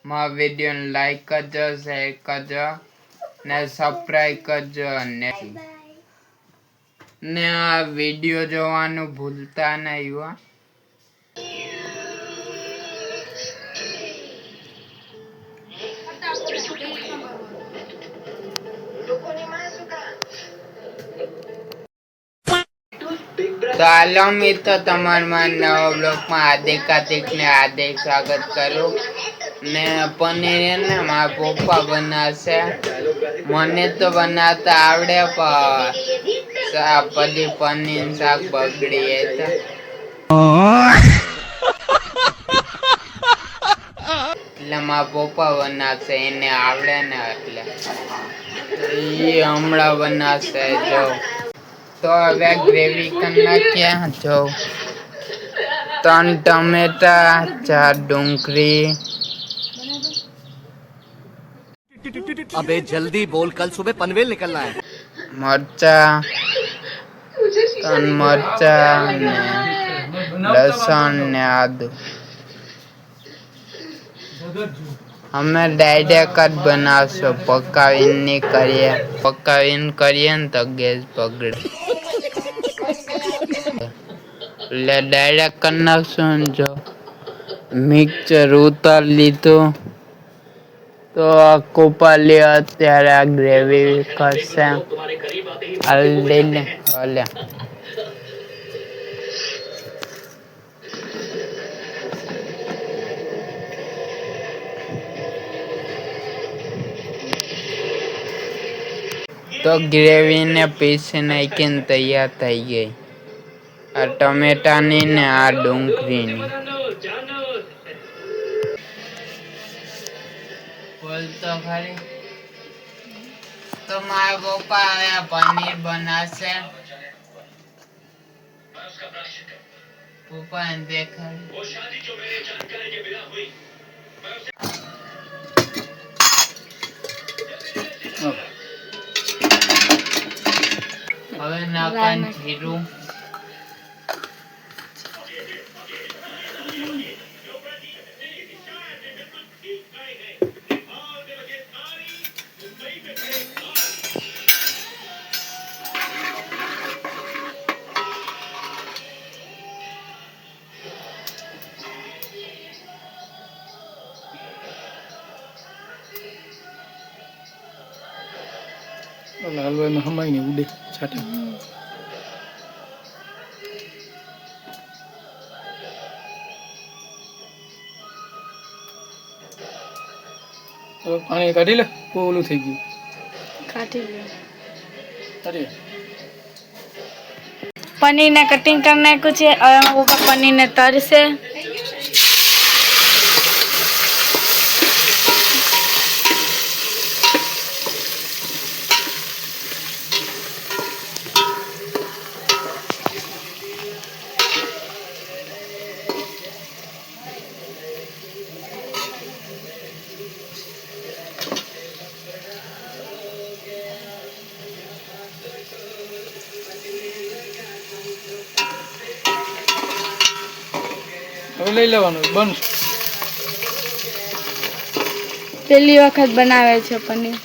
મારા વિડીયોને લાઈક કરજો, શેર કરજો ને સબસ્ક્રાઈબ કરજો ને આ વિડીયો જોવાનું ભૂલતા નહીં હો. તો હાલો મિત્રો, તમારા નવા બ્લોગમાં હાર્દિક સ્વાગત કરું. ને પનીર ને મારા પપ્પા બનાવશે. મને તો બનાવતા આવડે પણ પછી પનીર શાક બગડી એટલે મારા પપ્પા બનાવશે, એને આવડે ને એટલે એ હમણાં બનાવશે. જો તો હવે ગ્રેવી કરી નાખ્યા. જો 3 ટમેટા, 4 ડુંગળી. अबे जल्दी बोल, कल सुबह पनवेल निकलना है. मरचा, 3 मरचा ने लसन ने आदू. અમે ડાયરેક્ટ જ બનાવશો, પકાવીને કરીએ. પકાવીને કરીએ ને તો ગેસ બગડે એટલે ડાયરેક્ટ કરી નાખશું. જો મિક્સર ઉતારી લીધું તો કોપાલી અત્યારે આ ગ્રેવી કરશે. હલે તો ગ્રેવીને પીસી નાખીને તૈયાર થઈ ગઈ. આ ટમેટાની ને આ ડુંગળીની. બોલ તો ખરી. તો મારા પપ્પા હવે પનીર બનાવશે. પપ્પા દેખાય હવે નાખવાનું જીરું. हलवा में हमारी नहीं उड़े छाटे पानी काढ़ी ले ओलू થઈ ગયું. કાઢી લે. અરે પનીર ને કટિંગ કરી નાખ્યું છે. હવે પપ્પા પનીર ને તરશે. હવે લઈ લેવાનું બન. પહેલી વખત બનાવે છે પનીર.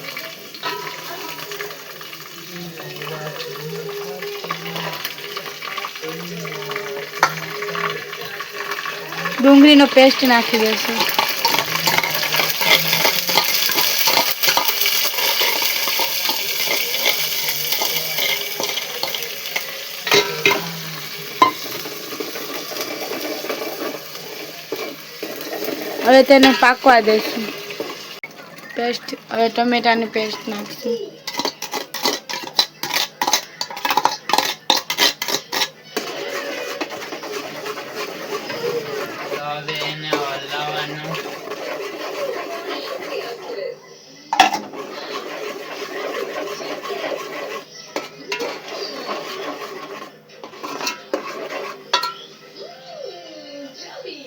ડુંગળીનો પેસ્ટ નાખી દેશું. હવે તેને પાકવા દઈશું. પેસ્ટ હવે ટમેટાની પેસ્ટ નાખશું. હવે એને હલાવવાનું.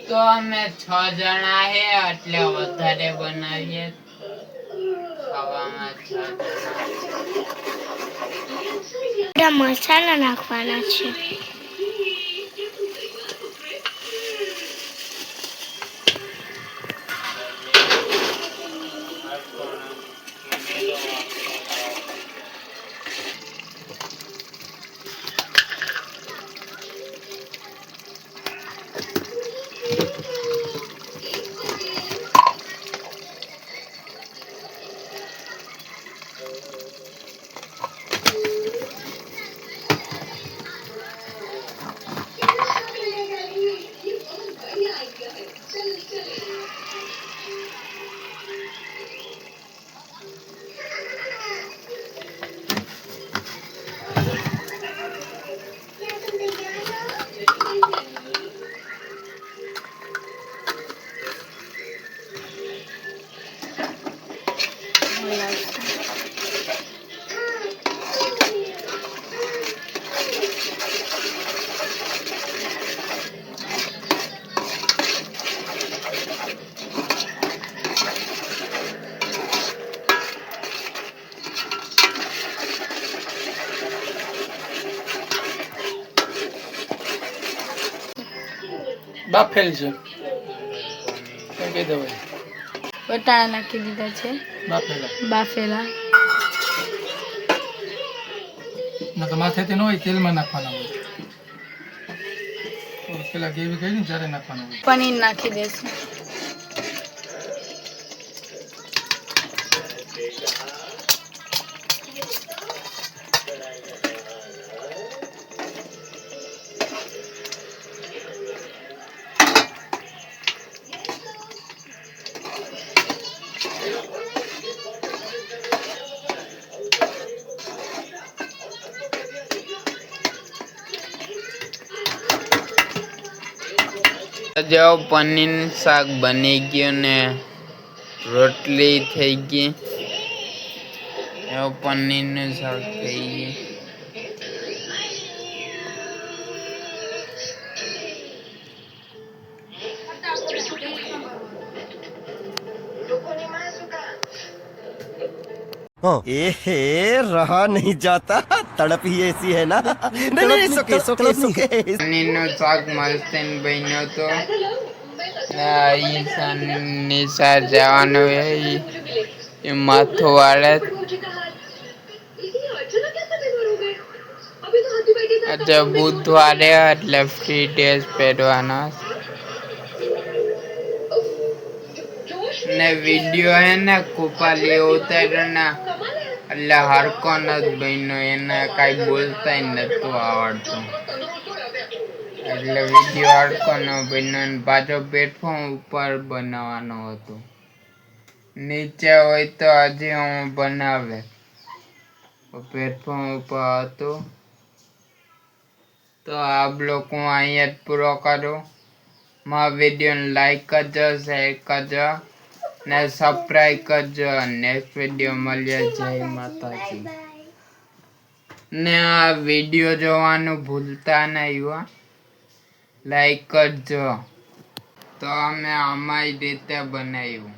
તો અમે 6 જણા હે એટલે વધારે બનાવીએ. ખાવામાં 6 જણા. મસાલા નાખવાના છે. બાફેલ છે કઈ કઈ દવાઈ વટાણા નાખી દીધા છે બાફેલા બાફેલા. ના તો માથેથી ન હોય તેલમાં નાખવાના હોય પેલા ગ્રેવી કરી ને ત્યારે નાખવાના હોય. પનીર નાખી દેશું. જો પનીરનું શાક બની ગયું ને રોટલી થઈ ગઈ. પનીરનું શાક થઈ ગયું. एहे रहा नहीं जाता तड़प ही ऐसी है ना नहीं सुके सुके सुके પનીરનું શાક મસ્ત બન્યો તો નિશા જવાનું એ માથું વાળે. આજે બુધવારે એટલે ફ્રી ડ્રેસ પહેરવાનો ને વિડીયો હે ને કુપાલી ઉતાર્યો ને એટલે હરકો નથી બન્યો. એને કાંઈ બોલતા નતું આવડતું એટલે વિડીયો હરકો ન બન્યો. પાછો પ્લેટફોર્મ ઉપર બનાવવાનો હતો. નીચે હોય તો હજી હું બનાવે. પ્લેટફોર્મ ઉપર હતું તો આ બ્લોગ હું અહીંયા જ પૂરો કરું. મારા વિડીયોને લાઈક કરજો, શેર કરજો ને સબસ્ક્રાઈબ કરજો. નેક્સ્ટ વિડીયો મળીએ. જય માતાજી. ને આ વિડીયો જોવાનું ભૂલતા નહીં. લાઈક કરજો. તો અમે અમારી રીતે બનાવ્યું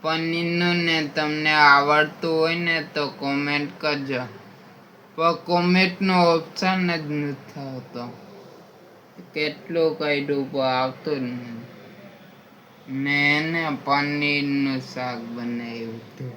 પનીરનું ને તમને આવડતું હોય ને તો કોમેન્ટ કરજો. પણ કોમેન્ટનો ઓપ્શન જ નથી થતો. કેટલું કર્યું પણ આવતું જ નહીં. ને એને પનીરનું શાક બનાવ્યું હતું.